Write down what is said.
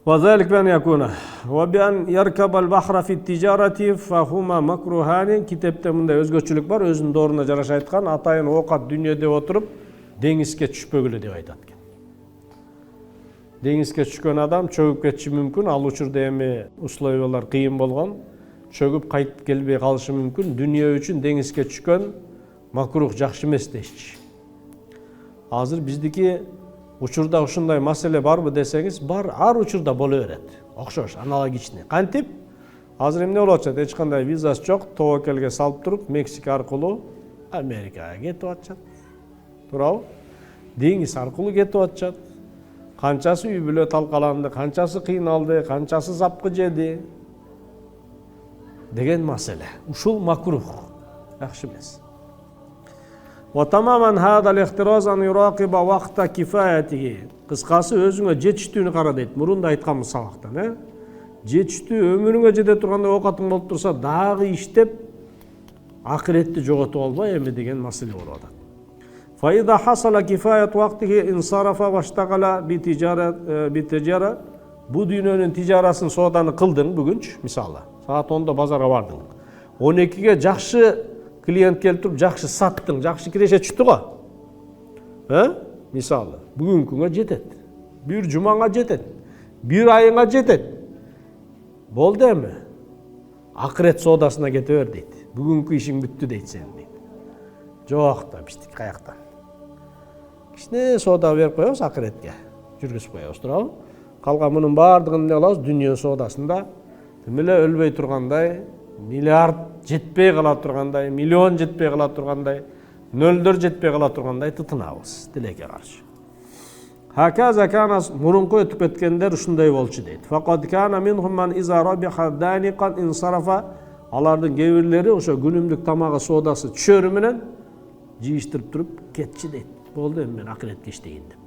وذلك بأن يكون وبأن يركب البحر في التجارة فهما مكروهان. Kitapta мындай өзгөчөлүк бар, өзүнүн дооруна жараша айткан, атайын оокат дүйнөдө отуруп деңизге түшпөгүлө деп айтат экен. Деңизге түшкөн адам чөгүп кетиши мүмкүн, ал учурда эми условиялар кыйын болгон, чөгүп кайтып келбей калышы мүмкүн. Дүнүйө үчүн деңизге түшкөн макрух, жакшы эмес дешчи. Азыр биздики учурда ушундай маселе барбы десеңиз, бар, ар учурда боло берет. Окшош, аналогичный. Кантип? Азыр эмне болуп атат? Эч кандай визасы жок, тобокелге салып туруп, Мексика аркылуу Америкага кетип атышат. Туурабы? Деңиз аркылуу кетип атышат. Канчасы үй бүлө талкаланды, канчасы кыйналды, канчасы запкы жеди деген маселе. Ушул макрух, жакшы эмес. وتماما هذا الاحتراز أن يراقب وقت كفايته. Кыскасы өзүңө жетиштүүнү кара дейт. Мурунда айтканбыз сабактан, жетиштүү өмүрүңө жете тургандай оокатың болуп турса, дагы иштеп акыретти жоготуп албай эми деген маселе болуп атат. فإذا حصل كفاية وقته انصرف واشتغل بتجارة. Бу дүйнөнүн тижарасын, сооданы кылдың бүгүнчү, мисалы. Саат 10-да базарга бардың. 12-ге жакшы клиент келтирип, жакшы саттың, жакшы киреше түштү го. Мисалы, бүгүнкүнгө жетет. Бир жумаңа жетет. Бир айыңа жетет. Болду эми. Акырет соодасына кете бер дейт. Бүгүнкү ишиң бүттү дейт сен дейт. Жок да биздики каяктан. Кичине соода берип коебуз акыретке. Жүргүзүп коебуз, туурабы? Калган мунун баардыгын эмне кылабыз? Дүйнө соодасында эле өлбөй тургандай, миллиард жетпей кала тургандай, миллион жетпей кала тургандай, нөлдөр жетпей кала тургандай тытынабыз тилекке каршы. Хаказа кана мурунку өтүп кеткендер ушундай болчу дейт. Фaqad kana minhum man iza rabiha daniqan insarafa. Алардын кээ-бирлери ошо күнүмдүк тамагы соодасы түшөрү менен жыйыштырып туруп кетчи дейт. Болду эми мен акыретке иштейин деп.